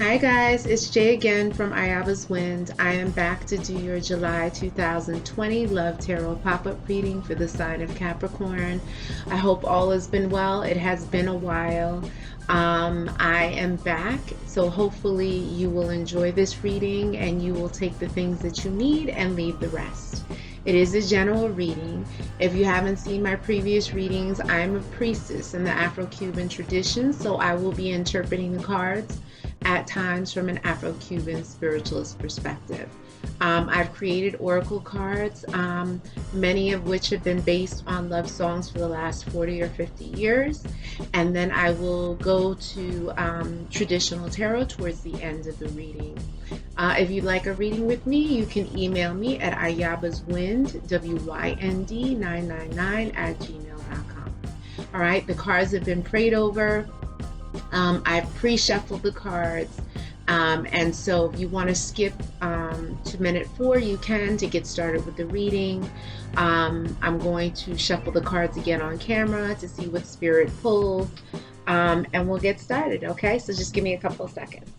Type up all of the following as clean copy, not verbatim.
Hi guys, it's Jay again from Ayaba's Wind. I am back to do your July 2020 Love Tarot pop-up reading for the sign of Capricorn. I hope all has been well. It has been a while. I am back, so hopefully you will enjoy this reading and you will take the things that you need and leave the rest. It is a general reading. If you haven't seen my previous readings, I am a priestess in the Afro-Cuban tradition, so I will be interpreting the cards at times from an Afro-Cuban spiritualist perspective. I've created oracle cards, many of which have been based on love songs for the last 40 or 50 years. And then I will go to traditional tarot towards the end of the reading. If you'd like a reading with me, you can email me at ayabaswind, WYND 999 @gmail.com. All right, the cards have been prayed over. I've pre-shuffled the cards, and so if you want to skip to minute 4, you can to get started with the reading. I'm going to shuffle the cards again on camera to see what spirit pulls, and we'll get started, okay? So just give me a couple of seconds.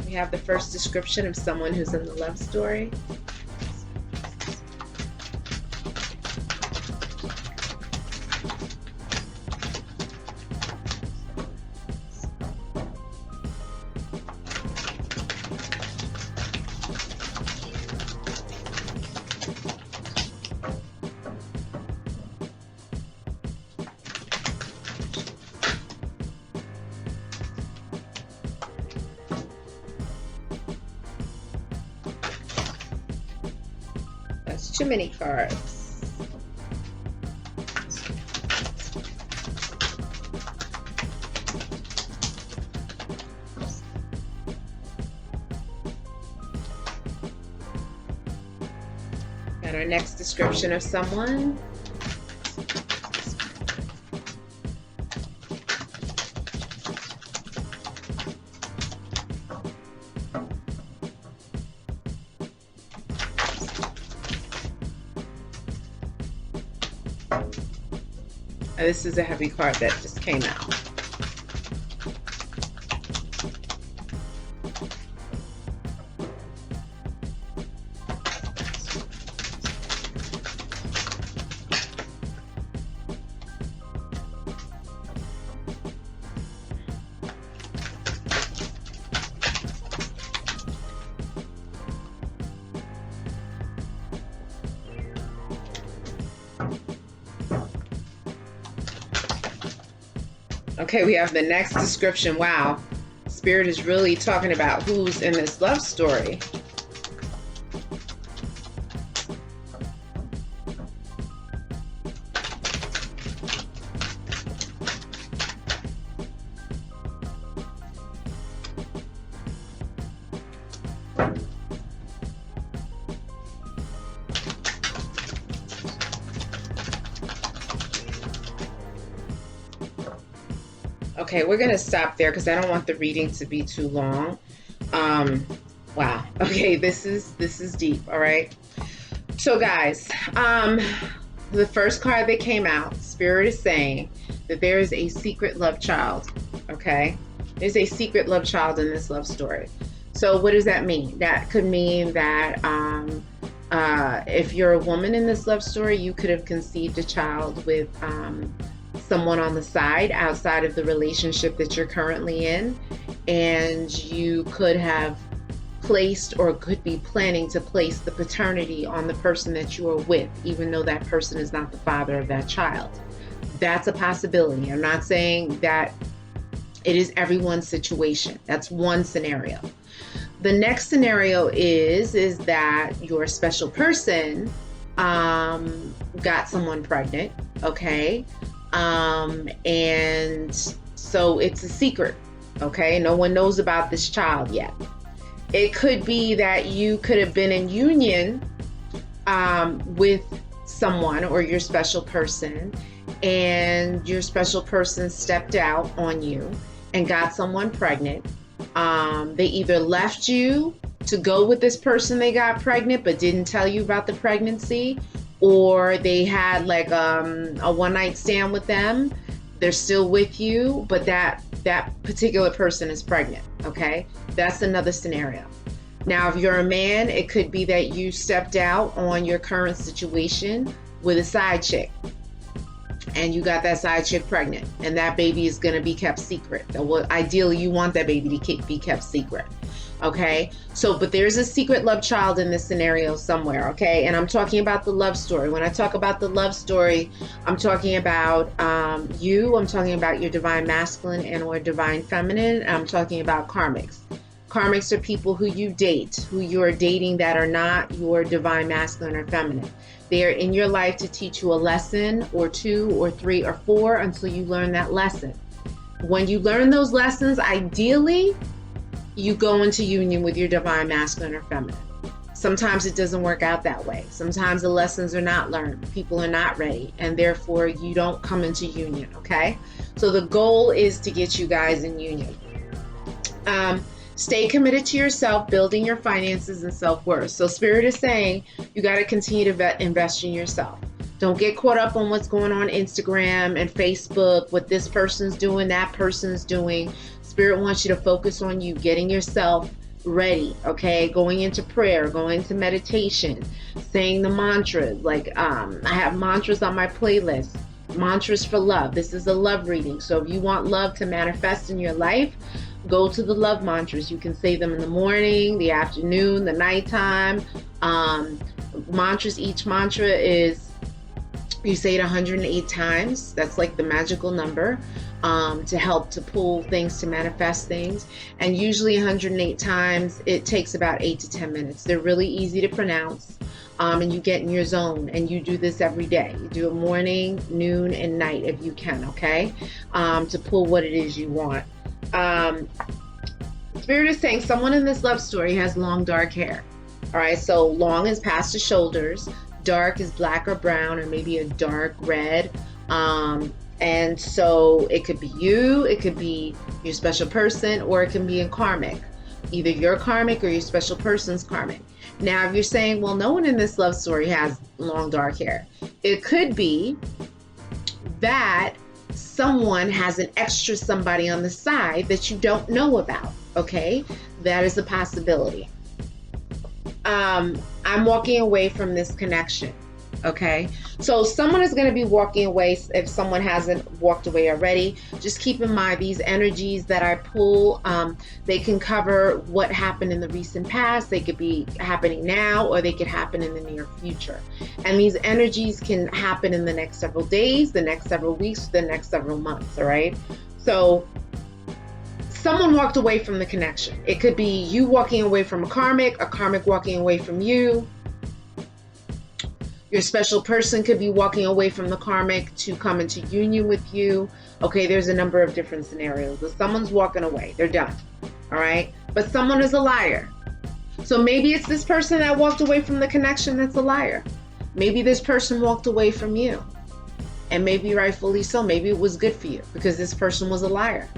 We have the first description of someone who's in the love story. That's too many cards. Got our next description of someone. This is a heavy card that just came out. Okay, we have the next description. Wow, Spirit is really talking about who's in this love story. Okay, we're gonna stop there because I don't want the reading to be too long. Wow. Okay, this is deep. All right. So guys, the first card that came out, Spirit is saying that there is a secret love child. Okay, there's a secret love child in this love story. So what does that mean? That could mean that if you're a woman in this love story, you could have conceived a child with someone on the side outside of the relationship that you're currently in, and you could have placed or could be planning to place the paternity on the person that you are with, even though that person is not the father of that child. That's a possibility. I'm not saying that it is everyone's situation. That's one scenario. The next scenario is that your special person got someone pregnant, okay? And so it's a secret, okay? No one knows about this child yet. It could be that you could have been in union with someone or your special person, and your special person stepped out on you and got someone pregnant. They either left you to go with this person they got pregnant but didn't tell you about the pregnancy, or they had like a one-night stand with them. They're still with you, but that particular person is pregnant. Okay, that's another scenario. Now, if you're a man, it could be that you stepped out on your current situation with a side chick, and you got that side chick pregnant, and that baby is going to be kept secret. Well, ideally, you want that baby to be kept secret. Okay, so but there's a secret love child in this scenario somewhere. Okay, and I'm talking about the love story. When I talk about the love story, I'm talking about I'm talking about your divine masculine and or divine feminine. I'm talking about karmics. Karmics are people who you date, who you are dating that are not your divine masculine or feminine. They are in your life to teach you a lesson or two or three or four until you learn that lesson. When you learn those lessons, ideally, you go into union with your divine masculine or feminine. Sometimes it doesn't work out that way. Sometimes the lessons are not learned. People are not ready, and therefore you don't come into union, okay? So the goal is to get you guys in union. Stay committed to yourself, building your finances and self-worth. So Spirit is saying you got to continue to invest in yourself. Don't get caught up on what's going on Instagram and Facebook, what this person's doing, that person's doing. Spirit wants you to focus on you, getting yourself ready, okay? Going into prayer, going into meditation, saying the mantras. Like I have mantras on my playlist, mantras for love. This is a love reading. So if you want love to manifest in your life, go to the love mantras. You can say them in the morning, the afternoon, the nighttime. Mantras, each mantra is, you say it 108 times. That's like the magical number to help to pull things, to manifest things. And usually 108 times, it takes about 8 to 10 minutes. They're really easy to pronounce. And you get in your zone, and you do this every day. You do it morning, noon, and night if you can, okay? To pull what it is you want. Spirit is saying someone in this love story has long dark hair. All right, so long is past the shoulders, dark is black or brown or maybe a dark red. And so it could be you, it could be your special person, or it can be in karmic, either your karmic or your special person's karmic. Now, if you're saying, well, no one in this love story has long dark hair, it could be that someone has an extra somebody on the side that you don't know about, okay? That is a possibility. I'm walking away from this connection, okay? So someone is going to be walking away. If someone hasn't walked away already, just keep in mind these energies that I pull, they can cover what happened in the recent past. They could be happening now, or they could happen in the near future. And these energies can happen in the next several days, the next several weeks, the next several months, all right? So someone walked away from the connection. It could be you walking away from a karmic walking away from you. Your special person could be walking away from the karmic to come into union with you. Okay, there's a number of different scenarios. But someone's walking away. They're done. All right? But someone is a liar. So maybe it's this person that walked away from the connection that's a liar. Maybe this person walked away from you. And maybe rightfully so. Maybe it was good for you because this person was a liar.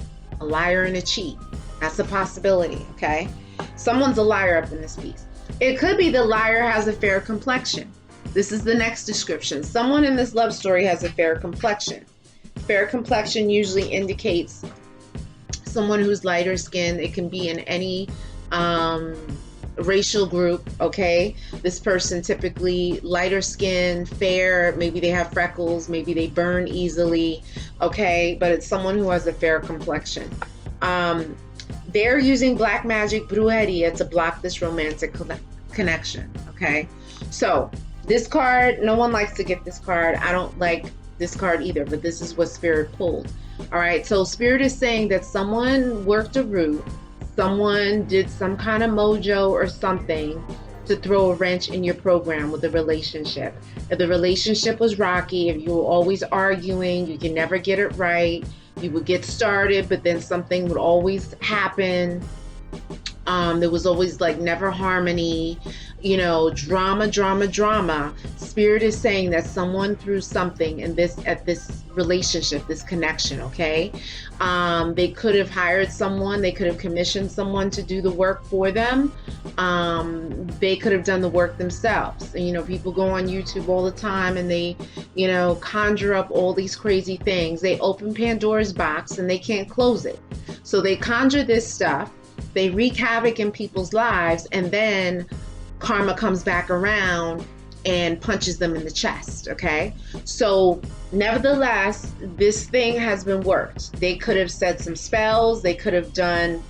A liar and a cheat. That's a possibility, okay? Someone's a liar up in this piece. It could be the liar has a fair complexion. This is the next description. Someone in this love story has a fair complexion. Fair complexion usually indicates someone who's lighter skinned. It can be in any racial group, okay? This person typically lighter skin, fair, maybe they have freckles, maybe they burn easily, okay? But it's someone who has a fair complexion. They're using black magic, brujeria, to block this romantic connection, okay? So this card, no one likes to get this card. I don't like this card either, but this is what Spirit pulled. All right, so Spirit is saying that someone worked a route, someone did some kind of mojo or something to throw a wrench in your program with the relationship. If the relationship was rocky, if you were always arguing, you can never get it right, you would get started, but then something would always happen. There was always like never harmony, drama. Spirit is saying that someone threw something in this relationship, this connection, okay? They could have hired someone, they could have commissioned someone to do the work for them. They could have done the work themselves. And, people go on YouTube all the time and they, conjure up all these crazy things. They open Pandora's box and they can't close it. So they conjure this stuff. They wreak havoc in people's lives, and then karma comes back around and punches them in the chest, okay? So nevertheless, this thing has been worked. They could have said some spells. They could have done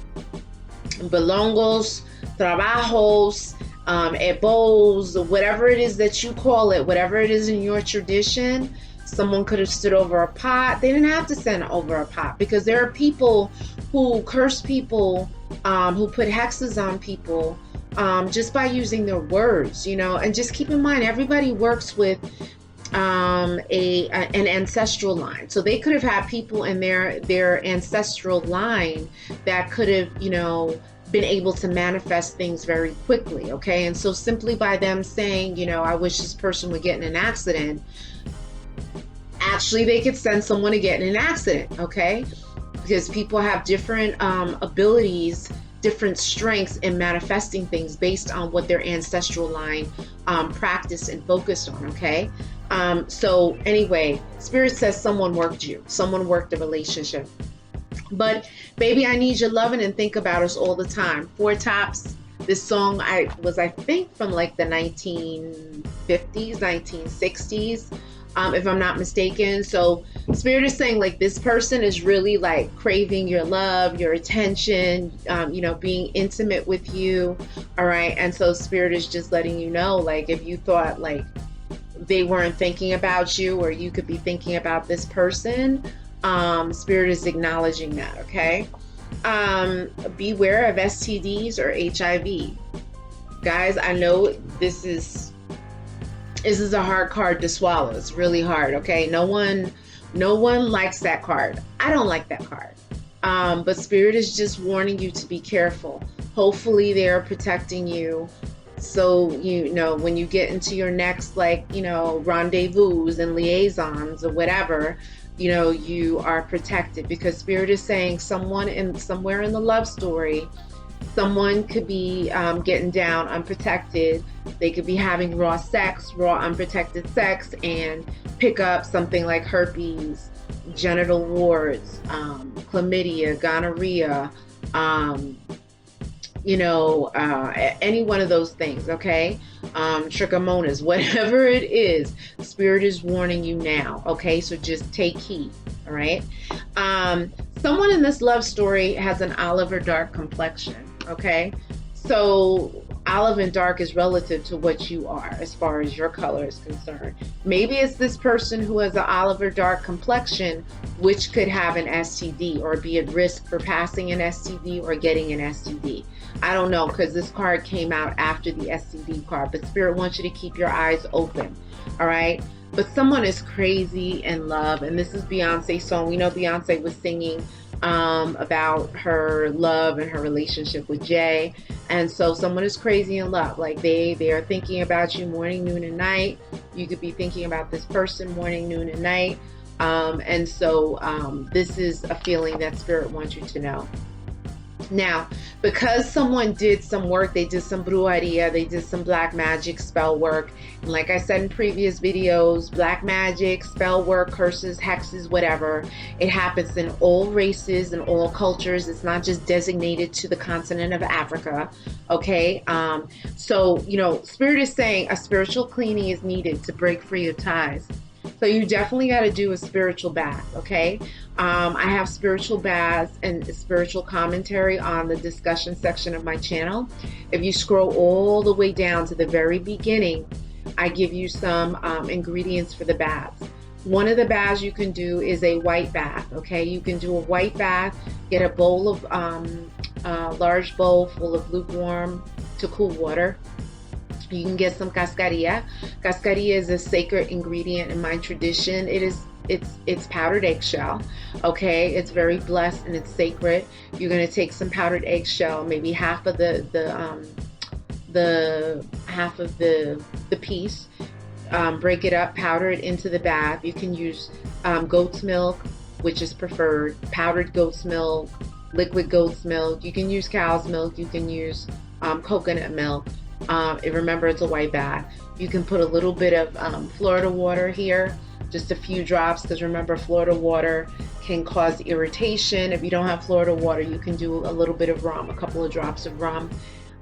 belongos, trabajos, ebos, whatever it is that you call it, whatever it is in your tradition. Someone could have stood over a pot. They didn't have to stand over a pot, because there are people who curse people, who put hexes on people, just by using their words, and just keep in mind, everybody works with an ancestral line. So they could have had people in their ancestral line that could have, been able to manifest things very quickly, okay? And so simply by them saying, I wish this person would get in an accident, actually they could send someone to get in an accident, okay? Because people have different abilities, different strengths in manifesting things based on what their ancestral line practiced and focused on, okay? So anyway, Spirit says someone worked you. Someone worked the relationship. But baby, I need your loving, and think about us all the time. Four Tops. This song I think from like the 1950s, 1960s. If I'm not mistaken. So Spirit is saying like this person is really like craving your love, your attention, being intimate with you. All right. And so Spirit is just letting you know, like, if you thought like they weren't thinking about you, or you could be thinking about this person, Spirit is acknowledging that. Okay. Beware of STDs or HIV. Guys, I know this is a hard card to swallow. It's really hard, okay? No one likes that card. I don't like that card. But Spirit is just warning you to be careful. Hopefully they're protecting you. So, when you get into your next, rendezvous and liaisons or whatever, you are protected, because Spirit is saying somewhere in the love story, someone could be getting down unprotected. They could be having raw unprotected sex, and pick up something like herpes, genital warts, chlamydia, gonorrhea, any one of those things, okay? Trichomonas, whatever it is, Spirit is warning you now, okay? So just take heed, all right? Someone in this love story has an olive or dark complexion, okay? So olive and dark is relative to what you are as far as your color is concerned. Maybe it's this person who has an olive or dark complexion, which could have an STD or be at risk for passing an STD or getting an STD. I don't know, because this card came out after the STD card, but Spirit wants you to keep your eyes open, all right? But someone is crazy in love, and this is Beyonce's song. We know Beyonce was singing about her love and her relationship with Jay, and so someone is crazy in love. Like they are thinking about you morning, noon, and night. You could be thinking about this person morning, noon, and night. And so this is a feeling that Spirit wants you to know. Now, because someone did some work, they did some brujeria, they did some black magic spell work. And like I said in previous videos, black magic, spell work, curses, hexes, whatever, it happens in all races and all cultures. It's not just designated to the continent of Africa, okay? So, Spirit is saying a spiritual cleaning is needed to break free of ties. So you definitely got to do a spiritual bath, okay? I have spiritual baths and spiritual commentary on the discussion section of my channel. If you scroll all the way down to the very beginning, I give you some ingredients for the baths. One of the baths you can do is a white bath, okay? You can do a white bath, get a bowl of, large bowl full of lukewarm to cool water. You can get some cascarilla. Cascarilla is a sacred ingredient in my tradition. It is it's powdered eggshell. Okay, it's very blessed and it's sacred. You're gonna take some powdered eggshell, maybe half of the half of the piece, break it up, powder it into the bath. You can use goat's milk, which is preferred, powdered goat's milk, liquid goat's milk. You can use cow's milk. You can use coconut milk. Remember, it's a white bath. You can put a little bit of Florida water here, just a few drops, because remember, Florida water can cause irritation. If you don't have Florida water, you can do a little bit of rum, a couple of drops of rum,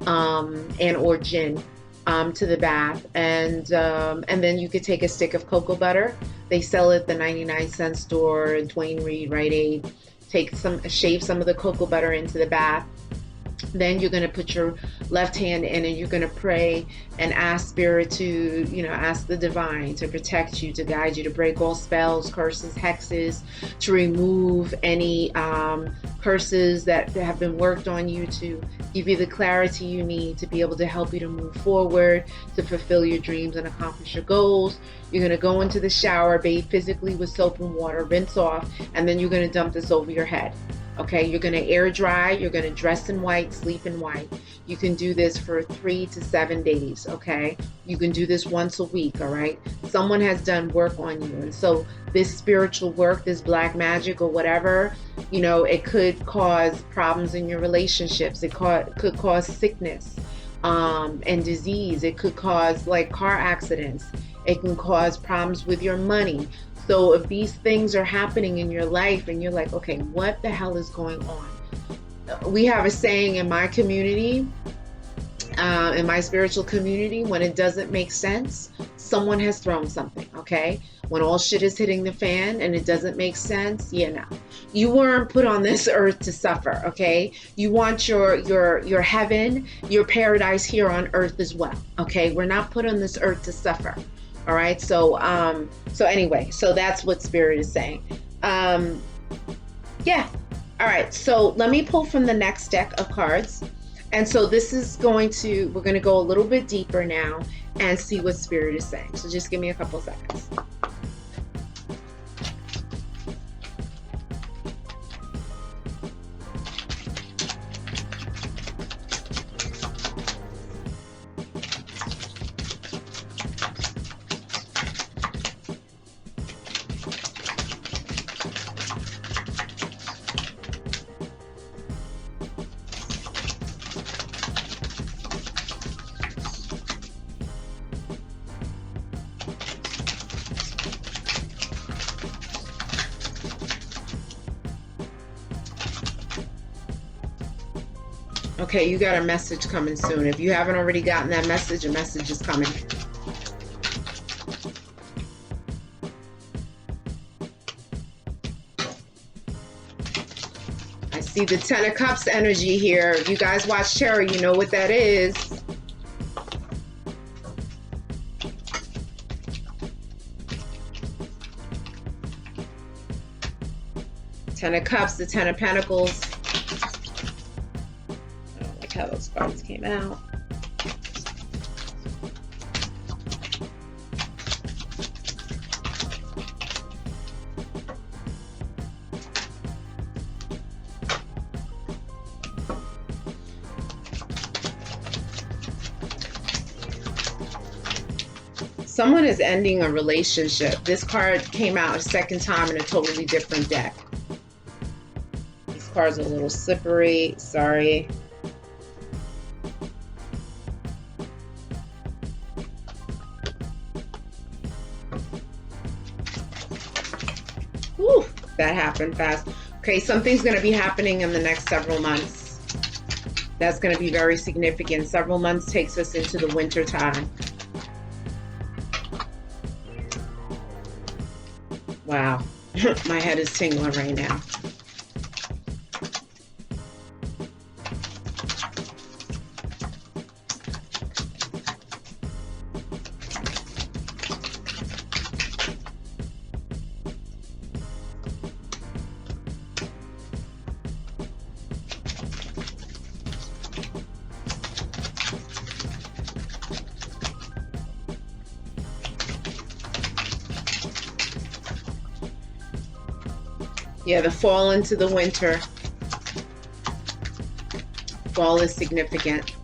and or gin to the bath, and then you could take a stick of cocoa butter. They sell it at the 99-cent store, Dwayne Reed, Rite Aid. Shave some of the cocoa butter into the bath. Then you're going to put your left hand in and you're going to pray and ask spirit to, ask the divine to protect you, to guide you, to break all spells, curses, hexes, to remove any curses that have been worked on you, to give you the clarity you need to be able to help you to move forward, to fulfill your dreams and accomplish your goals. You're going to go into the shower, bathe physically with soap and water, rinse off, and then you're going to dump this over your head. Okay, you're going to air dry, you're going to dress in white, sleep in white. You can do this for 3 to 7 days, okay? You can do this once a week, all right? Someone has done work on you. And so this spiritual work, this black magic or whatever, it could cause problems in your relationships. It could cause sickness and disease. It could cause like car accidents. It can cause problems with your money. So if these things are happening in your life and you're like, okay, what the hell is going on? We have a saying in my community, in my spiritual community, when it doesn't make sense, someone has thrown something, okay? When all shit is hitting the fan and it doesn't make sense, you weren't put on this earth to suffer, okay? You want your heaven, your paradise here on earth as well, okay? We're not put on this earth to suffer. All right. So anyway, so that's what spirit is saying. Yeah. All right. So let me pull from the next deck of cards. And so we're going to go a little bit deeper now and see what spirit is saying. So just give me a couple seconds. Okay, you got a message coming soon. If you haven't already gotten that message, a message is coming. I see the 10 of Cups energy here. If you guys watch tarot, you know what that is. Ten of Cups, the 10 of Pentacles. How those cards came out. Someone is ending a relationship. This card came out a second time in a totally different deck. These cards are a little slippery. Sorry. Whew, that happened fast. Okay, something's going to be happening in the next several months. That's going to be very significant. Several months takes us into the winter time. Wow, my head is tingling right now. Yeah, the fall into the winter. Fall is significant.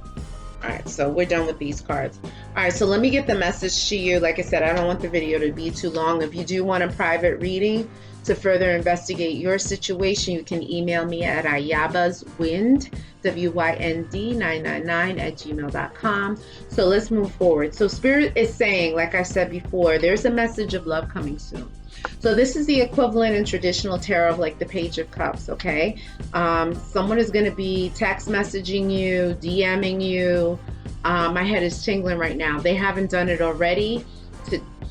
All right, so we're done with these cards. All right, so let me get the message to you. Like I said, I don't want the video to be too long. If you do want a private reading to further investigate your situation, you can email me at ayabaswind, WYND 999 at gmail.com. So let's move forward. So Spirit is saying, like I said before, there's a message of love coming soon. So this is the equivalent in traditional tarot of like the Page of Cups, okay? Someone is going to be text messaging you, DMing you. My head is tingling right now. They haven't done it already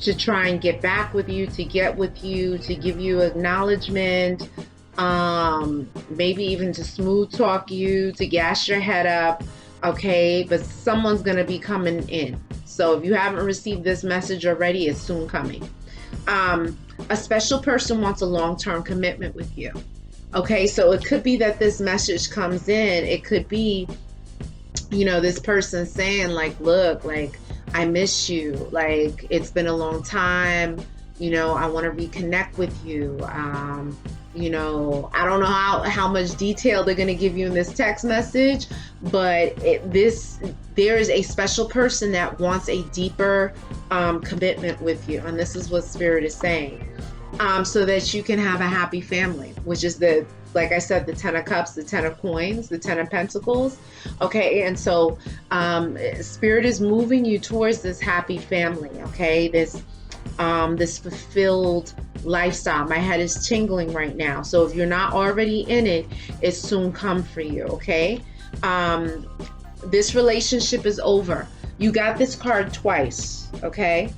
to try and get back with you, to get with you, to give you acknowledgement, maybe even to smooth talk you, to gas your head up, okay? But someone's going to be coming in. So if you haven't received this message already, it's soon coming. A special person wants a long-term commitment with you. Okay, so it could be that this message comes in. It could be, you know, this person saying like, look, like, I miss you. Like, it's been a long time. You know, I want to reconnect with you. You know, I don't know how much detail they're going to give you in this text message, but there is a special person that wants a deeper commitment with you. And this is what Spirit is saying. So that you can have a happy family, which is like I said, the 10 of Cups, the 10 of Coins, the 10 of Pentacles. Okay, and so Spirit is moving you towards this happy family. Okay, this fulfilled lifestyle. My head is tingling right now. So if you're not already in it, it's soon come for you. Okay, this relationship is over. You got this card twice. Okay.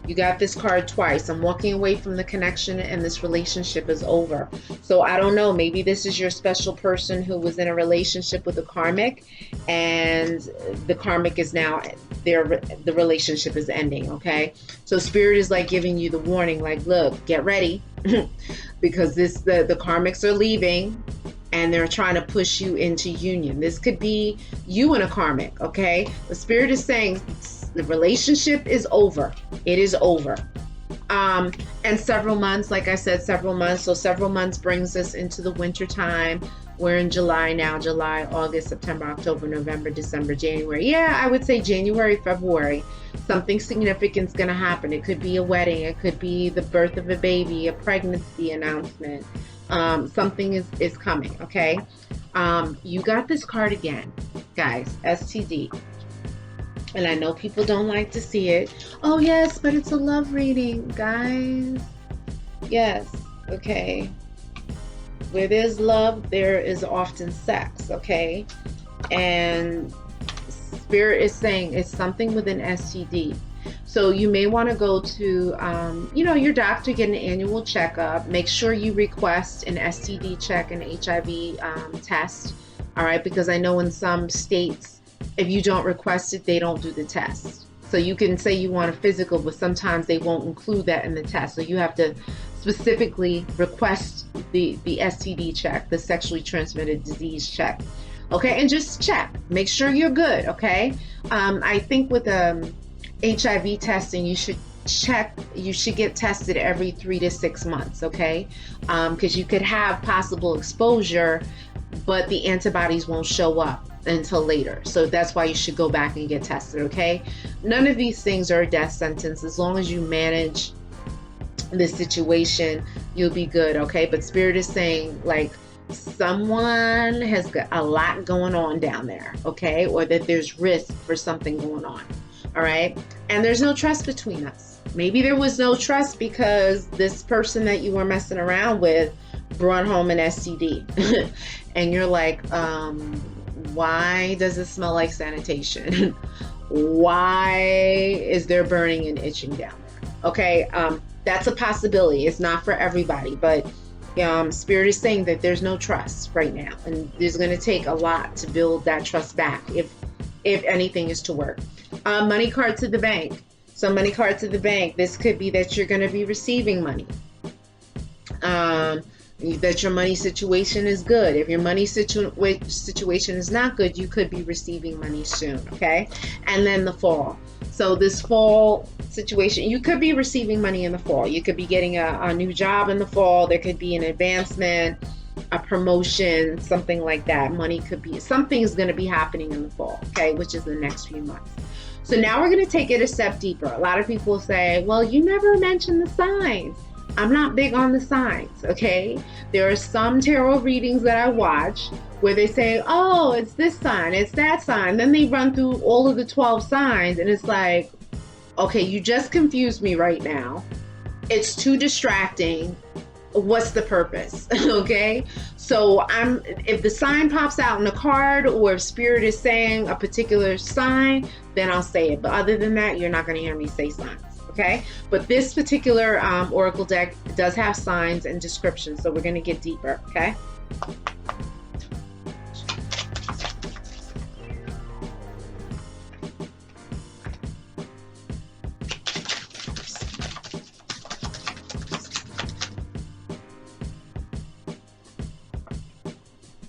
You got this card twice. I'm walking away from the connection and this relationship is over. So I don't know, maybe this is your special person who was in a relationship with a karmic and the karmic is now the relationship is ending. Okay, so Spirit is like giving you the warning, like, look, get ready because the karmics are leaving and they're trying to push you into union. This could be you and a karmic. Okay, the Spirit is saying the relationship is over. It is over. And several months, like I said, several months. So several months brings us into the winter time. We're in July now. July, August, September, October, November, December, January. Yeah, I would say January, February. Something significant is going to happen. It could be a wedding. It could be the birth of a baby, a pregnancy announcement. Something is coming, okay? You got this card again, guys, STD. And I know people don't like to see it. Oh, yes, but it's a love reading, guys. Yes, okay. Where there's love, there is often sex, okay? And Spirit is saying it's something with an STD. So you may want to go to, your doctor, get an annual checkup. Make sure you request an STD check, an HIV test, all right? Because I know in some states, if you don't request it, they don't do the test. So you can say you want a physical, but sometimes they won't include that in the test. So you have to specifically request the STD check, the sexually transmitted disease check. Okay, and just check. Make sure you're good, okay? I think with HIV testing, you should get tested every 3 to 6 months, okay? Because you could have possible exposure, but the antibodies won't show up until later. So that's why you should go back and get tested, okay? None of these things are a death sentence. As long as you manage this situation, you'll be good, okay? But Spirit is saying, like, someone has got a lot going on down there, okay? Or that there's risk for something going on, all right? And there's no trust between us. Maybe there was no trust because this person that you were messing around with brought home an STD. And you're like, why does it smell like sanitation? Why is there burning and itching down there? Okay, that's a possibility. It's not for everybody, but Spirit is saying that there's no trust right now, and there's going to take a lot to build that trust back if anything is to work. Money card to the bank. So money card to the bank. This could be that you're going to be receiving money. That your money situation is good. If your money situation is not good, you could be receiving money soon, okay? And then the fall. So this fall situation. You could be receiving money in the fall. You could be getting a new job in the fall. There could be an advancement, a promotion, something like that. Money could be, something is going to be happening in the fall, okay, which is the next few months. So now we're going to take it a step deeper. A lot of people say, well, you never mentioned the signs. I'm not big on the signs, okay? There are some tarot readings that I watch where they say, oh, it's this sign, it's that sign. Then they run through all of the 12 signs, and it's like, okay, you just confused me right now. It's too distracting. What's the purpose? Okay, so if the sign pops out in a card, or if spirit is saying a particular sign, then I'll say it. But other than that, you're not going to hear me say signs. Okay, but this particular oracle deck does have signs and descriptions, so we're going to get deeper. Okay.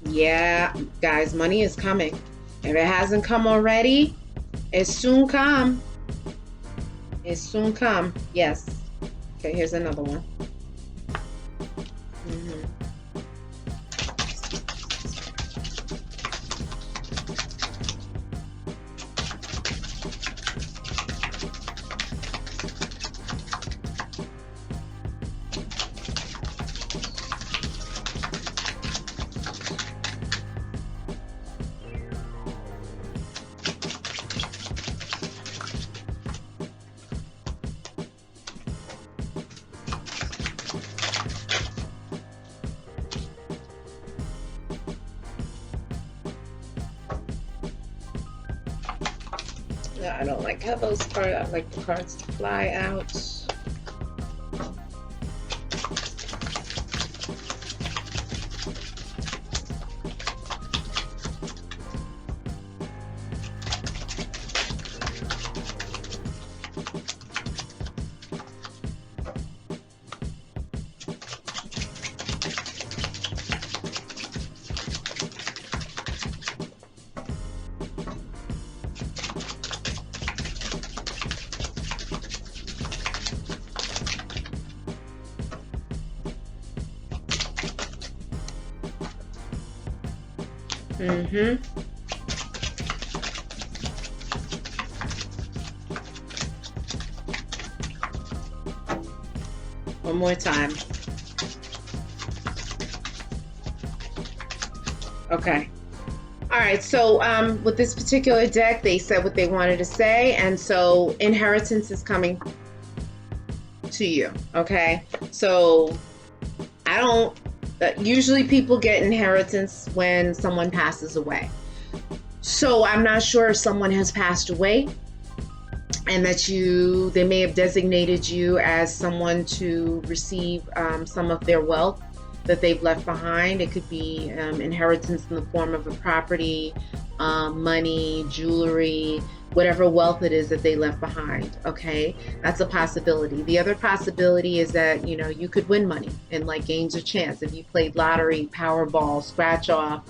Yeah, guys, money is coming. If it hasn't come already, it soon come. It soon come. Yes. Okay, here's another one. I don't like how those cards, I like the cards to fly out. One more time. Okay. All right. So with this particular deck, they said what they wanted to say, and so inheritance is coming to you. Okay. So I don't. Usually people get inheritance when someone passes away. So I'm not sure if someone has passed away and that they may have designated you as someone to receive some of their wealth that they've left behind. It could be inheritance in the form of a property, money, jewelry, whatever wealth it is that they left behind. Okay, that's a possibility. The other possibility is that you could win money in like games of chance. If you played lottery, Powerball, scratch off,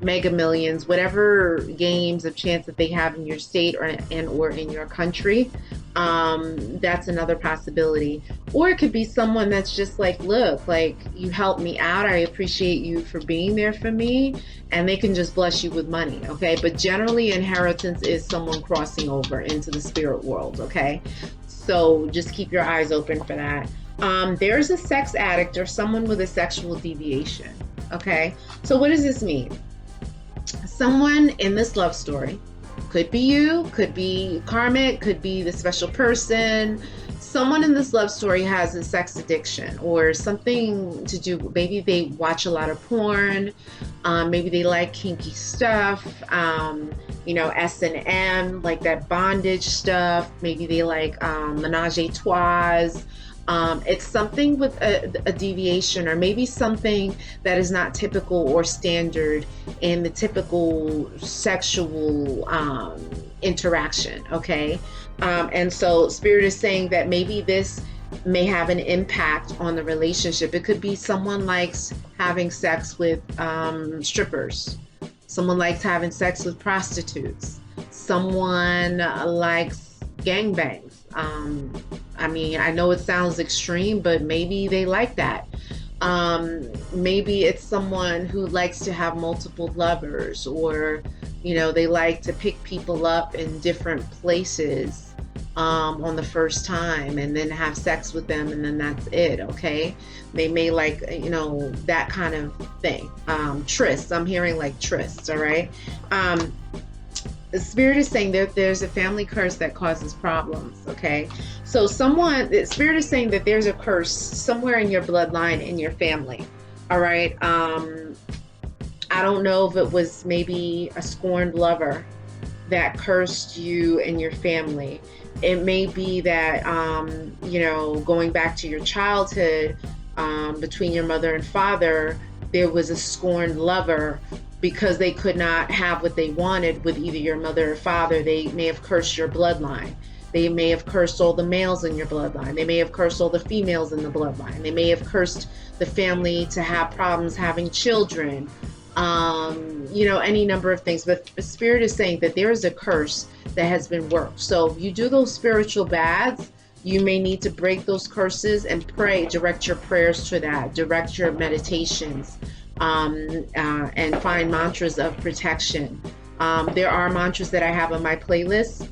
Mega Millions, whatever games of chance that they have in your state or in your country, that's another possibility. Or it could be someone that's just like, look, like, you helped me out, I appreciate you for being there for me, and they can just bless you with money. Okay, but generally inheritance is someone crossing over into the spirit world. Okay, so just keep your eyes open for that. There's a sex addict or someone with a sexual deviation. Okay, so what does this mean? Someone in this love story, could be you, could be karmic, could be the special person. Someone in this love story has a sex addiction or something to do. Maybe they watch a lot of porn. Maybe they like kinky stuff. S&M, like that bondage stuff. Maybe they like menage a trois. It's something with a deviation, or maybe something that is not typical or standard in the typical sexual interaction. Okay. And so Spirit is saying that maybe this may have an impact on the relationship. It could be someone likes having sex with strippers. Someone likes having sex with prostitutes. Someone likes gangbangs. I mean, I know it sounds extreme, but maybe they like that. Maybe it's someone who likes to have multiple lovers, or, you know, they like to pick people up in different places on the first time and then have sex with them, and then that's it. Okay. They may like, you know, that kind of thing. Trysts. I'm hearing like trysts. All right. The spirit is saying that there's a family curse that causes problems. Okay. So the spirit is saying that there's a curse somewhere in your bloodline, in your family. All right. I don't know if it was maybe a scorned lover that cursed you and your family. It may be that, you know, going back to your childhood, between your mother and father, there was a scorned lover because they could not have what they wanted with either your mother or father. They may have cursed your bloodline. They may have cursed all the males in your bloodline. They may have cursed all the females in the bloodline. They may have cursed the family to have problems having children. You know, any number of things. But the spirit is saying that there is a curse that has been worked. So if you do those spiritual baths, you may need to break those curses and pray, direct your prayers to that, direct your meditations, and find mantras of protection. There are mantras that I have on my playlist.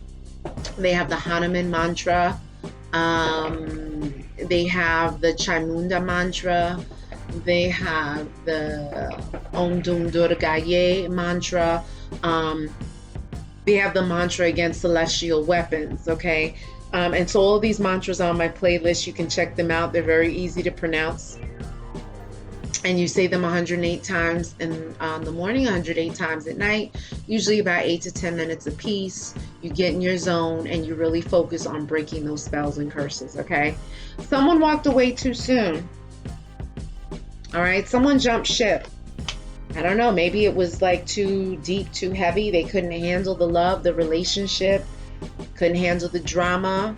They have the Hanuman mantra. They have the Chaimunda mantra. They have the Om Dum Durgaye mantra. They have the mantra against celestial weapons, okay? And so all these mantras are on my playlist. You can check them out. They're very easy to pronounce. And you say them 108 times in the morning, 108 times at night, usually about 8 to 10 minutes a piece. You get in your zone and you really focus on breaking those spells and curses, okay? Someone walked away too soon. All right, someone jumped ship. I don't know, maybe it was like too deep, too heavy. They couldn't handle the love, the relationship, couldn't handle the drama.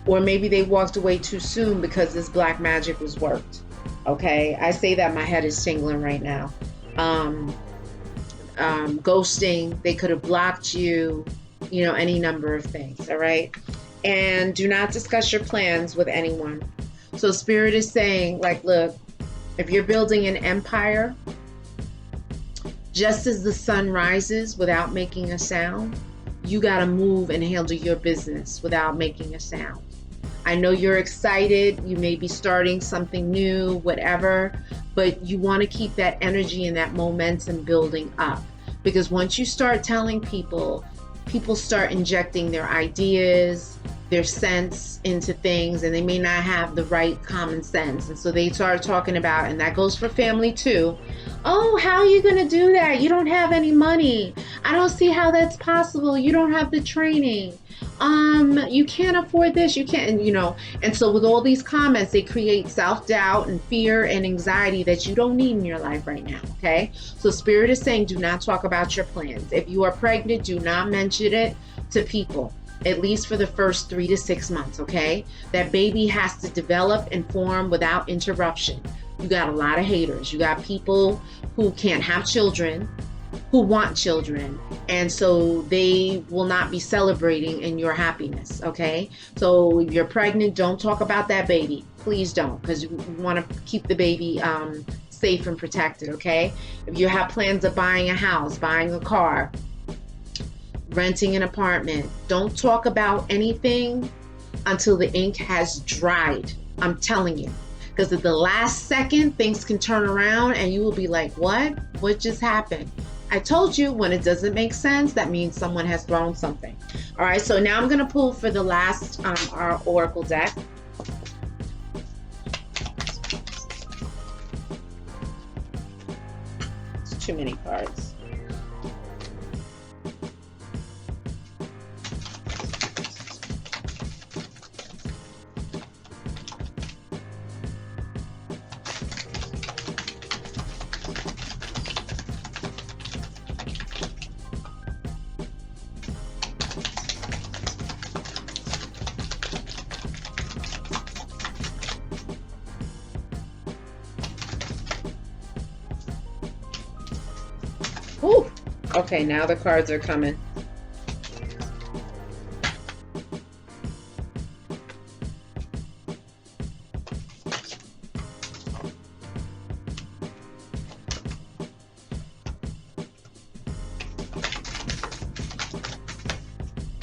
Or maybe they walked away too soon because this black magic was worked. Okay, I say that, my head is tingling right now. Ghosting, they could have blocked you, you know, any number of things, all right? And do not discuss your plans with anyone. So Spirit is saying, like, look, if you're building an empire, just as the sun rises without making a sound, you got to move and handle your business without making a sound. I know you're excited. You may be starting something new, whatever, but you want to keep that energy and that momentum building up. Because once you start telling people, people start injecting their ideas, their sense into things, and they may not have the right common sense. And so they start talking about, and that goes for family too. Oh, how are you going to do that? You don't have any money. I don't see how that's possible. You don't have the training. You can't afford this. You can't, you know. And so with all these comments, they create self-doubt and fear and anxiety that you don't need in your life right now. Okay. So Spirit is saying, do not talk about your plans. If you are pregnant, do not mention it to people, at least for the first 3 to 6 months. Okay. That baby has to develop and form without interruption. You got a lot of haters. You got people who can't have children, who want children, and so they will not be celebrating in your happiness. Okay, so if you're pregnant, don't talk about that baby. Please don't, because you want to keep the baby safe and protected. Okay, if you have plans of buying a house, buying a car, renting an apartment, don't talk about anything until the ink has dried. I'm telling you. Because at the last second, things can turn around and you will be like, what? What just happened? I told you, when it doesn't make sense, that means someone has thrown something. All right, so now I'm going to pull for the last our oracle deck. It's too many cards. Ooh. Okay, now the cards are coming.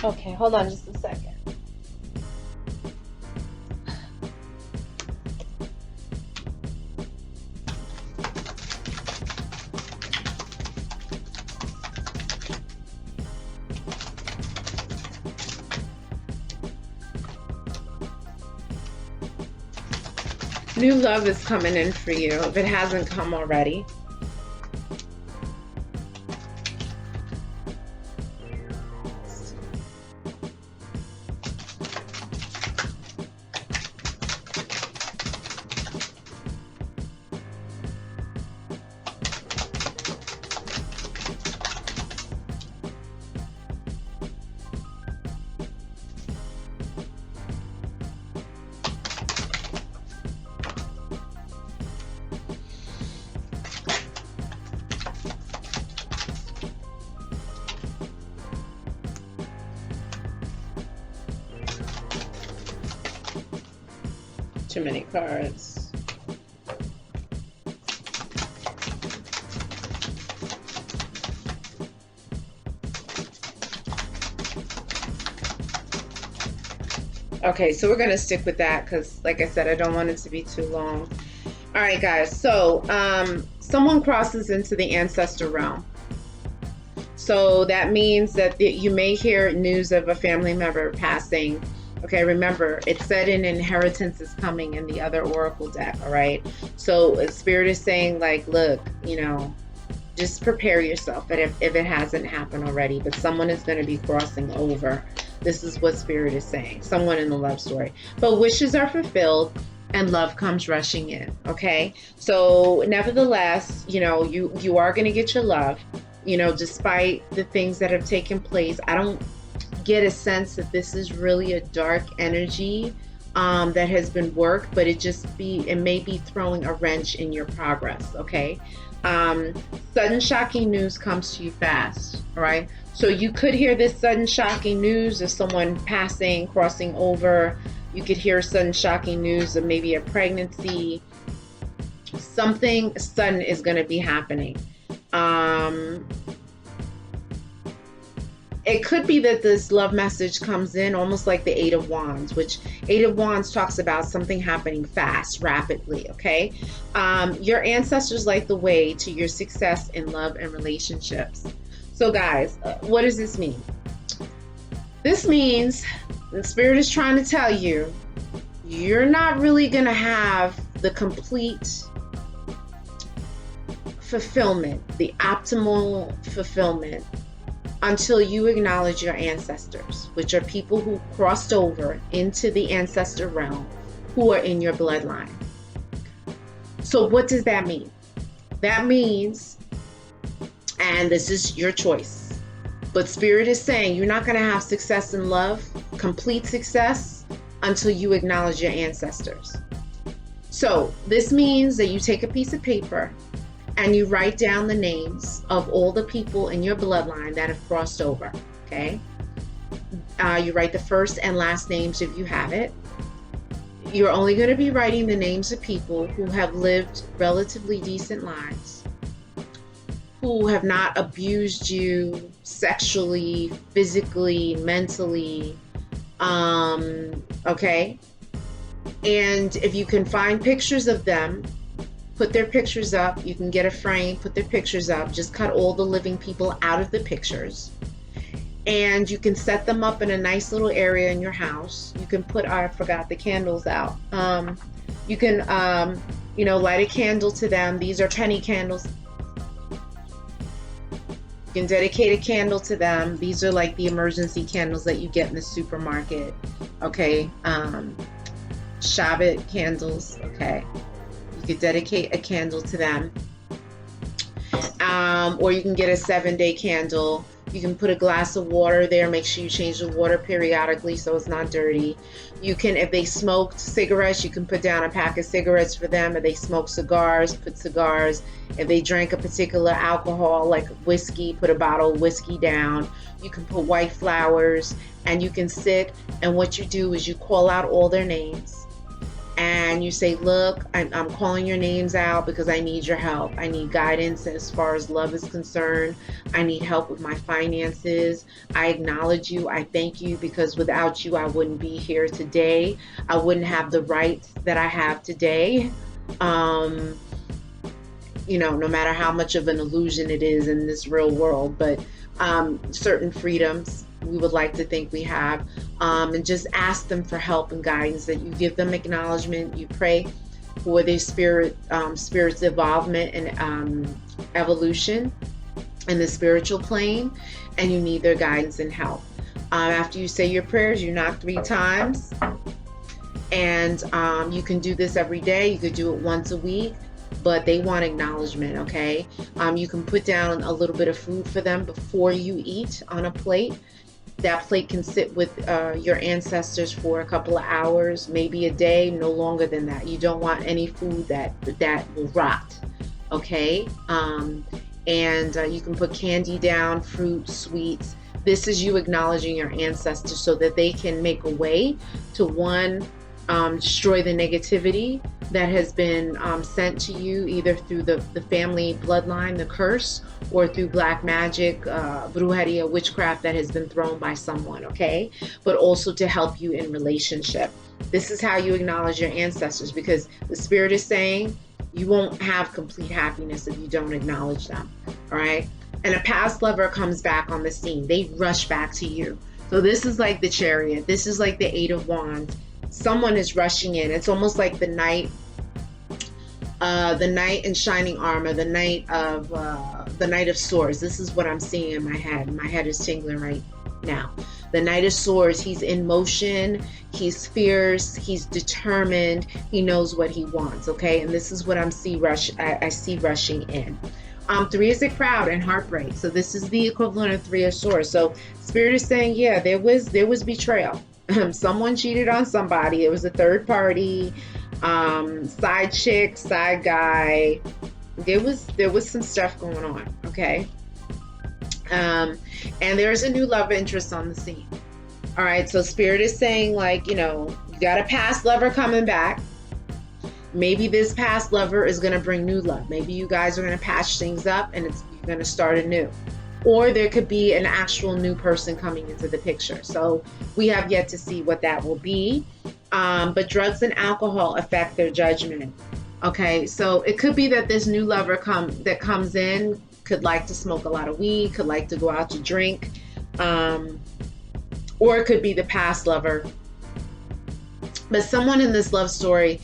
Okay, hold on just a second. New love is coming in for you if it hasn't come already. Too many cards. Okay, so we're going to stick with that because, like I said, I don't want it to be too long. All right, guys. So someone crosses into the ancestor realm. So that means that you may hear news of a family member passing. Okay, remember, it said an inheritance is coming in the other oracle deck, all right? So Spirit is saying, like, look, you know, just prepare yourself if it hasn't happened already, but someone is going to be crossing over. This is what Spirit is saying, someone in the love story. But wishes are fulfilled and love comes rushing in, okay? So nevertheless, you know, you are going to get your love, you know, despite the things that have taken place. I don't get a sense that this is really a dark energy that has been worked, but it may be throwing a wrench in your progress, okay? Sudden shocking news comes to you fast, all right? So you could hear this sudden shocking news of someone passing, crossing over. You could hear sudden shocking news of maybe a pregnancy. Something sudden is going to be happening. It could be that this love message comes in almost like the Eight of Wands, which Eight of Wands talks about something happening fast, rapidly, okay? Your ancestors light the way to your success in love and relationships. So guys, what does this mean? This means the Spirit is trying to tell you, you're not really going to have the complete fulfillment, the optimal fulfillment, until you acknowledge your ancestors, which are people who crossed over into the ancestor realm, who are in your bloodline. So what does that mean? That means, and this is your choice, but Spirit is saying you're not going to have success in love, complete success, until you acknowledge your ancestors. So this means that you take a piece of paper and you write down the names of all the people in your bloodline that have crossed over, okay? You write the first and last names if you have it. You're only going to be writing the names of people who have lived relatively decent lives, who have not abused you sexually, physically, mentally, okay? And if you can find pictures of them, put their pictures up. You can get a frame, put their pictures up. Just cut all the living people out of the pictures. And you can set them up in a nice little area in your house. You can put, I forgot the candles out. You can, light a candle to them. These are penny candles. You can dedicate a candle to them. These are like the emergency candles that you get in the supermarket. Okay. Shabbat candles. Okay. You could dedicate a candle to them, or you can get a 7-day candle. You can put a glass of water there. Make sure you change the water periodically so it's not dirty. You can, if they smoked cigarettes, you can put down a pack of cigarettes for them. If they smoke cigars, put cigars. If they drank a particular alcohol like whiskey, put a bottle of whiskey down. You can put white flowers, and you can sit, and what you do is you call out all their names. and you say, look, I'm calling your names out because I need your help. I need guidance as far as love is concerned. I need help with my finances. I acknowledge you. I thank you because without you, I wouldn't be here today. I wouldn't have the rights that I have today. No matter how much of an illusion it is in this real world, but certain freedoms we would like to think we have, and just ask them for help and guidance, that you give them acknowledgement, you pray for their spirit's involvement and evolution in the spiritual plane, and you need their guidance and help. After you say your prayers, you knock 3 times, and you can do this every day. You could do it once a week, but they want acknowledgement, okay? You can put down a little bit of food for them before you eat on a plate. That plate can sit with your ancestors for a couple of hours, maybe a day, no longer than that. You don't want any food that will rot, okay? And you can put candy down, fruit, sweets. This is you acknowledging your ancestors so that they can make a way to, one, destroy the negativity that has been sent to you, either through the family bloodline, the curse, or through black magic, brujeria, witchcraft that has been thrown by someone, okay? But also to help you in relationship. This is how you acknowledge your ancestors, because the spirit is saying you won't have complete happiness if you don't acknowledge them, all right? And a past lover comes back on the scene. They rush back to you. So this is like the Chariot. This is like the 8 of Wands. Someone is rushing in. It's almost like the knight in shining armor, the knight of swords. This is what I'm seeing in my head. My head is tingling right now. The knight of swords, he's in motion, he's fierce, he's determined, he knows what he wants, okay? And this is what I see rushing in. 3 is the crowd and heartbreak. So this is the equivalent of 3 of swords. So spirit is saying, yeah, there was betrayal. Someone cheated on somebody. It was a third party, side chick, side guy. There was some stuff going on, okay? And there's a new love interest on the scene. All right, so spirit is saying, like, you got a past lover coming back. Maybe this past lover is going to bring new love. Maybe you guys are going to patch things up and you're going to start anew. Or there could be an actual new person coming into the picture. So we have yet to see what that will be. But drugs and alcohol affect their judgment. Okay, so it could be that this new lover that comes in could like to smoke a lot of weed, could like to go out to drink. Or it could be the past lover. But someone in this love story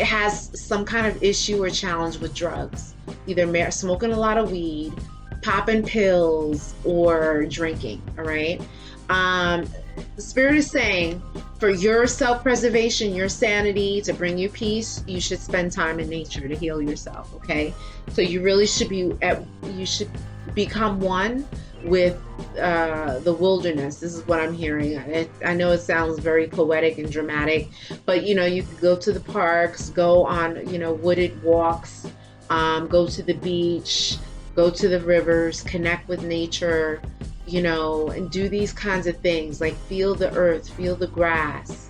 has some kind of issue or challenge with drugs. Either smoking a lot of weed, popping pills, or drinking, all right? The spirit is saying, for your self-preservation, your sanity, to bring you peace, you should spend time in nature to heal yourself, okay? So you really should you should become one with the wilderness. This is what I'm hearing. I know it sounds very poetic and dramatic, but you could go to the parks, go on, wooded walks, go to the beach, go to the rivers, connect with nature, and do these kinds of things, like feel the earth, feel the grass,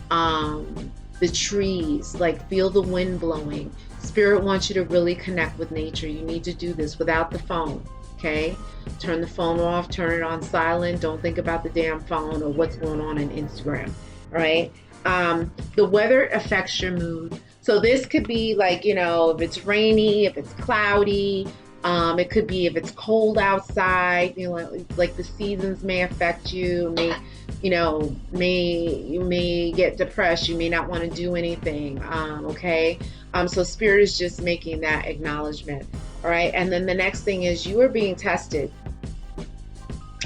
the trees, like feel the wind blowing. Spirit wants you to really connect with nature. You need to do this without the phone, okay? Turn the phone off, turn it on silent. Don't think about the damn phone or what's going on Instagram, all right? The weather affects your mood. So this could be like, if it's rainy, if it's cloudy, it could be if it's cold outside, like the seasons may affect you, you may get depressed, you may not want to do anything, okay? So spirit is just making that acknowledgement, all right? And then the next thing is you are being tested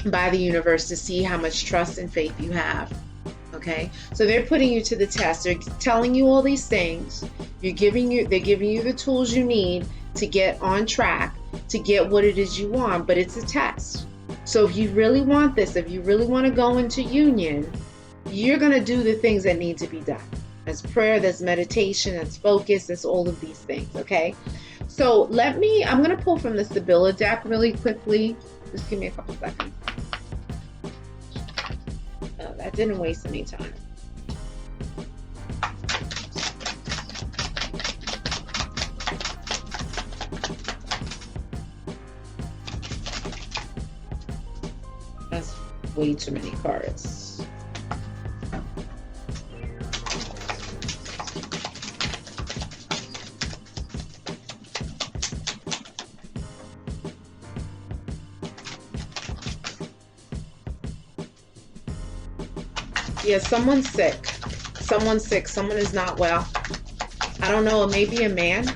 by the universe to see how much trust and faith you have, okay? So they're putting you to the test. They're telling you all these things. They're giving you the tools you need to get on track, to get what it is you want, but it's a test. So if you really want this, if you really want to go into union, you're going to do the things that need to be done. That's prayer, that's meditation, that's focus, that's all of these things, okay? So I'm going to pull from the Sibylla deck really quickly. Just give me a couple seconds. Oh, that didn't waste any time. way too many cards. Yeah, someone's sick. Someone's sick. Someone is not well. I don't know. It may be a man.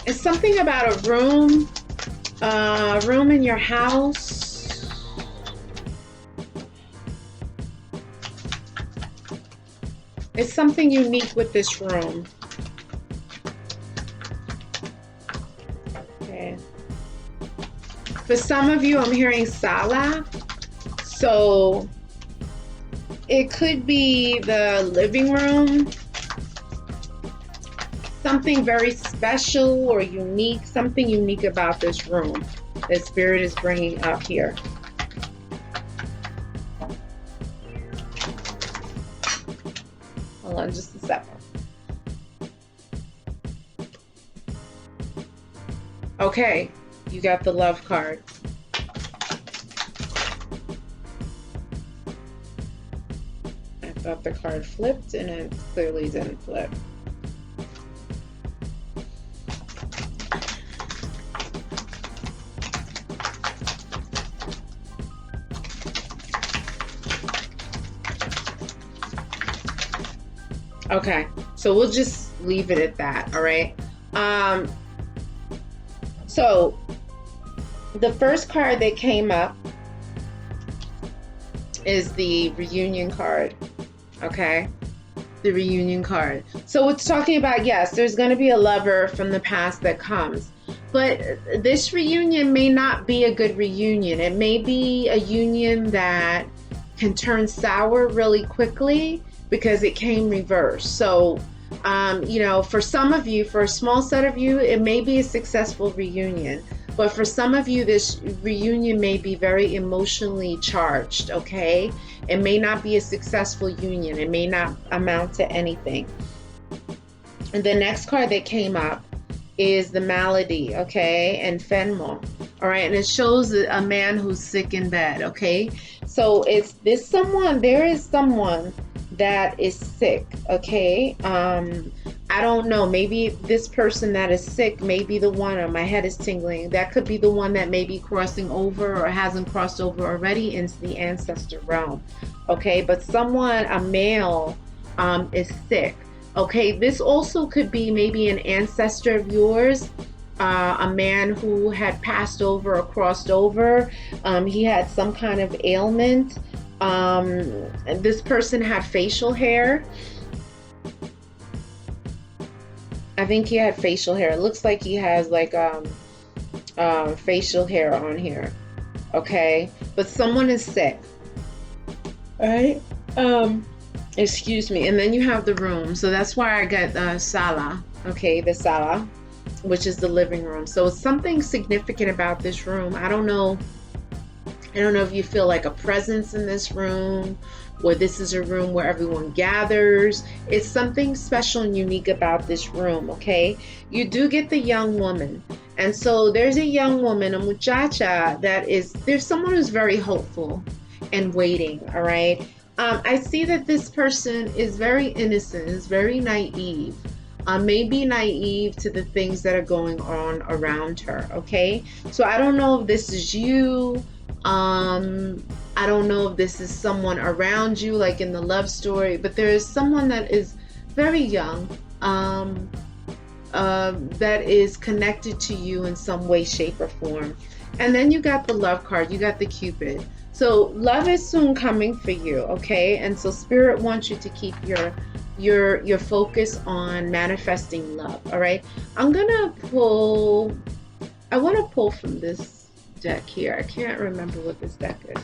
It's something about a room in your house. It's something unique with this room. Okay. For some of you, I'm hearing sala. So it could be the living room. Something very special or unique, something unique about this room that Spirit is bringing up here. Hold on just a second. Okay, you got the love card. I thought the card flipped and it clearly didn't flip. Okay, so we'll just leave it at that, all right? So the first card that came up is the reunion card, okay? The reunion card. So it's talking about, yes, there's going to be a lover from the past that comes, but this reunion may not be a good reunion. It may be a union that can turn sour really quickly, because it came reversed. So, you know, for some of you, for a small set of you, it may be a successful reunion. But for some of you, this reunion may be very emotionally charged, okay? It may not be a successful union. It may not amount to anything. And the next card that came up is the malady, okay? And Fenmo, all right? And it shows a man who's sick in bed, okay? So there is someone that is sick, okay? I don't know, maybe this person that is sick may be the one, or my head is tingling, that could be the one that may be crossing over or hasn't crossed over already into the ancestor realm, okay? But someone, a male, is sick, okay? This also could be maybe an ancestor of yours, a man who had passed over or crossed over. He had some kind of ailment. This person had facial hair. I think he had facial hair. It looks like he has like facial hair on here. Okay, but someone is sick. All right. Excuse me. And then you have the room. So that's why I got sala. Okay, the sala, which is the living room. So it's something significant about this room. I don't know if you feel like a presence in this room, or this is a room where everyone gathers. It's something special and unique about this room, okay? You do get the young woman. And so there's a young woman, a muchacha, there's someone who's very hopeful and waiting, all right? I see that this person is very innocent, is very naive. Maybe naive to the things that are going on around her, okay? So I don't know if this is you. I don't know if this is someone around you, like in the love story, but there is someone that is very young, that is connected to you in some way, shape, or form. And then you got the love card, you got the Cupid. So love is soon coming for you, okay? And so Spirit wants you to keep your focus on manifesting love, all right? I want to pull from this deck here. I can't remember what this deck is.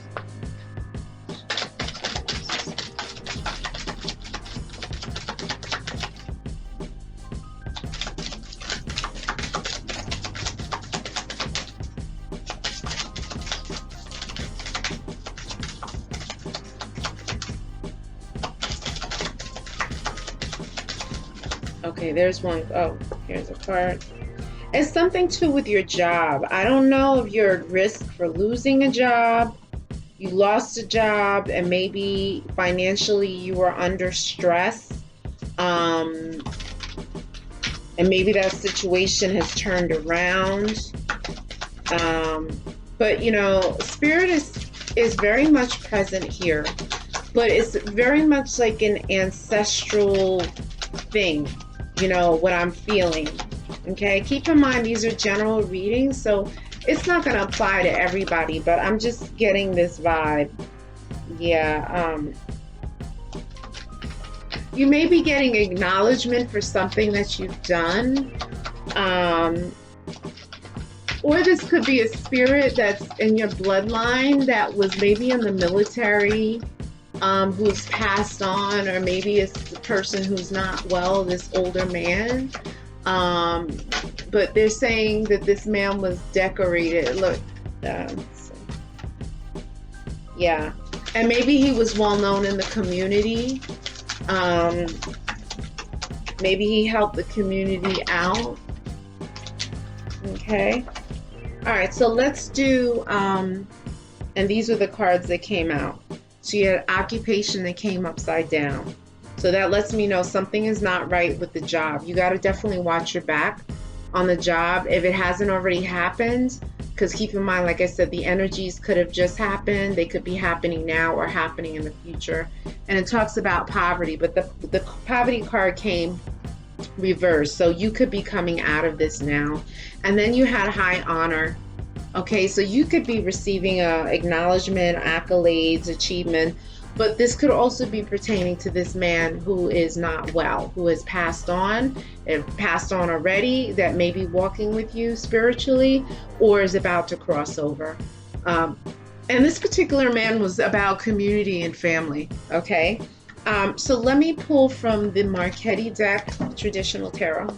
Okay, there's one. Oh, here's a card. It's something to with your job. I don't know if you're at risk for losing a job. You lost a job, and maybe financially you were under stress. Um, and maybe that situation has turned around. But you know, spirit is very much present here, but it's very much like an ancestral thing, you know, what I'm feeling. Okay, keep in mind these are general readings, so it's not going to apply to everybody, but I'm just getting this vibe. Yeah, you may be getting acknowledgement for something that you've done. Or this could be a spirit that's in your bloodline that was maybe in the military, who's passed on, or maybe it's the person who's not well, this older man. But they're saying that this man was decorated. Look, yeah, and maybe he was well known in the community. Maybe he helped the community out. Okay. All right, so let's do, and these are the cards that came out. So you had occupation that came upside down. So that lets me know something is not right with the job. You got to definitely watch your back on the job if it hasn't already happened, because keep in mind, like I said, the energies could have just happened. They could be happening now or happening in the future. And it talks about poverty, but the poverty card came reversed. So you could be coming out of this now. And then you had high honor. Okay, so you could be receiving acknowledgement, accolades, achievement, but this could also be pertaining to this man who is not well, who has passed on, if passed on already, that may be walking with you spiritually or is about to cross over. And this particular man was about community and family. Okay, so let me pull from the Marchetti deck, traditional tarot.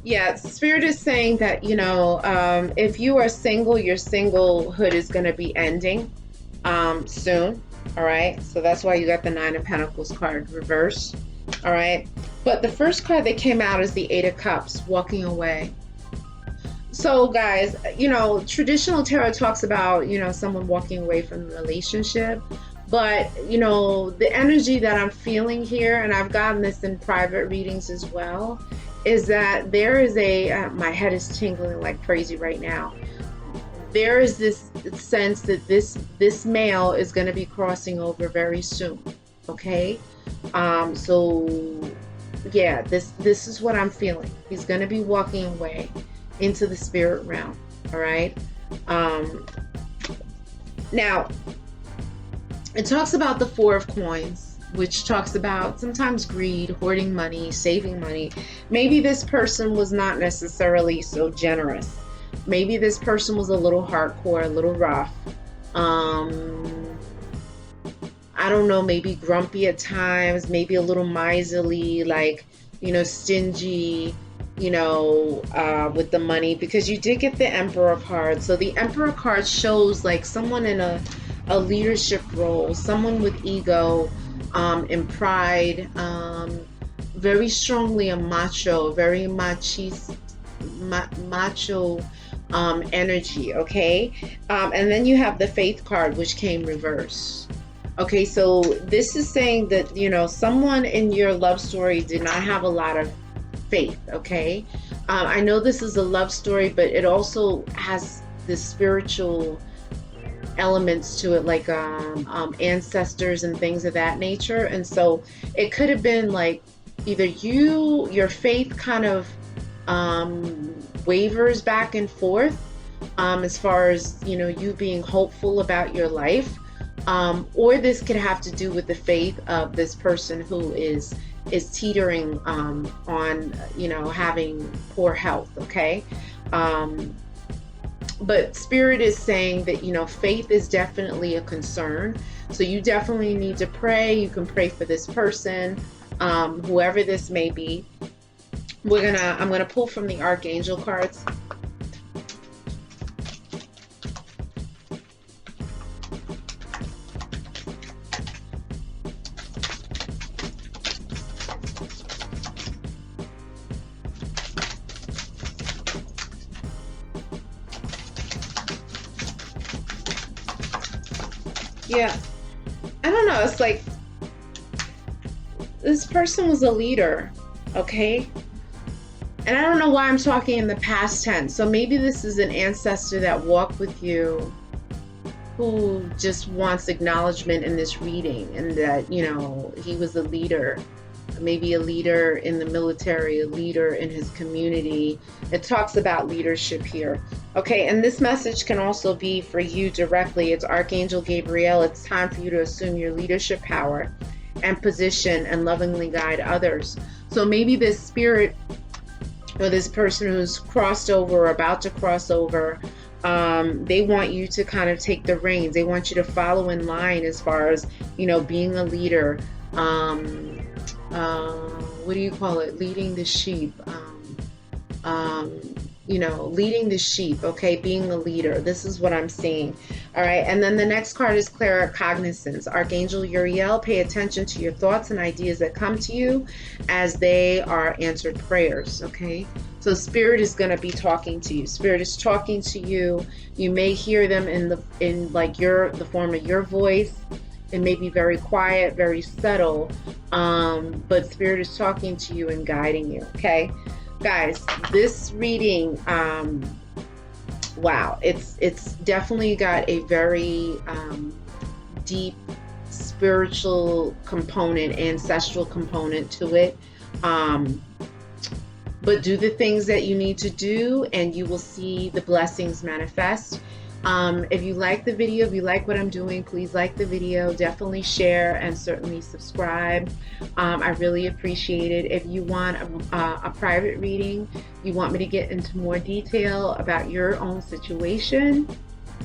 Yeah, Spirit is saying that, you know, if you are single, your singlehood is going to be ending soon. All right. So that's why you got the Nine of Pentacles card reverse. All right. But the first card that came out is the Eight of Cups, walking away. So guys, you know, traditional tarot talks about, you know, someone walking away from the relationship. But, you know, the energy that I'm feeling here, and I've gotten this in private readings as well, is that there is my head is tingling like crazy right now. There is this sense that this male is going to be crossing over very soon. Okay, so yeah, this is what I'm feeling. He's going to be walking away into the spirit realm. All right. Now it talks about the Four of Coins, which talks about sometimes greed, hoarding money, saving money. Maybe this person was not necessarily so generous. Maybe this person was a little hardcore, a little rough. I don't know, maybe grumpy at times, maybe a little miserly, like, you know, stingy, you know, with the money, because you did get the Emperor card. So the Emperor card shows like someone in a leadership role, someone with ego, and pride, very strongly a macho, very macho energy. Okay, and then you have the Faith card, which came reverse. Okay, so this is saying that, you know, someone in your love story did not have a lot of faith. Okay, I know this is a love story, but it also has this spiritual elements to it, like ancestors and things of that nature. And so it could have been like either your faith kind of wavers back and forth, as far as, you know, you being hopeful about your life, or this could have to do with the faith of this person who is is teetering on, you know, having poor health, okay? But Spirit is saying that, you know, faith is definitely a concern. So you definitely need to pray. You can pray for this person, whoever this may be. I'm gonna pull from the Archangel cards. Yeah, I don't know. It's like this person was a leader, okay? And I don't know why I'm talking in the past tense. So maybe this is an ancestor that walked with you who just wants acknowledgement in this reading, and that, you know, he was a leader, maybe a leader in the military, a leader in his community. It talks about leadership here. Okay, and this message can also be for you directly. It's Archangel Gabriel. It's time for you to assume your leadership power and position and lovingly guide others. So maybe this spirit or this person who's crossed over or about to cross over, they want you to kind of take the reins. They want you to follow in line as far as, you know, being a leader. What do you call it? Leading the sheep. You know, leading the sheep, okay, being a leader. This is what I'm seeing. All right, and then the next card is claircognizance. Archangel Uriel, pay attention to your thoughts and ideas that come to you as they are answered prayers, okay? So Spirit is going to be talking to you. Spirit is talking to you. You may hear them in like the form of your voice. It may be very quiet, very subtle, but Spirit is talking to you and guiding you, okay? Guys, this reading, wow, it's definitely got a very deep spiritual component, ancestral component to it. But do the things that you need to do and you will see the blessings manifest. If you like the video, if you like what I'm doing, please like the video, definitely share, and certainly subscribe. I really appreciate it. If you want a private reading, you want me to get into more detail about your own situation,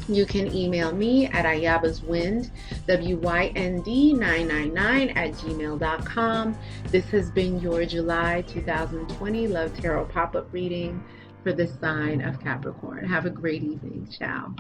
you can email me at ayabaswind, WYND999 @gmail.com. This has been your July 2020 Love Tarot pop-up reading for the sign of Capricorn. Have a great evening. Ciao.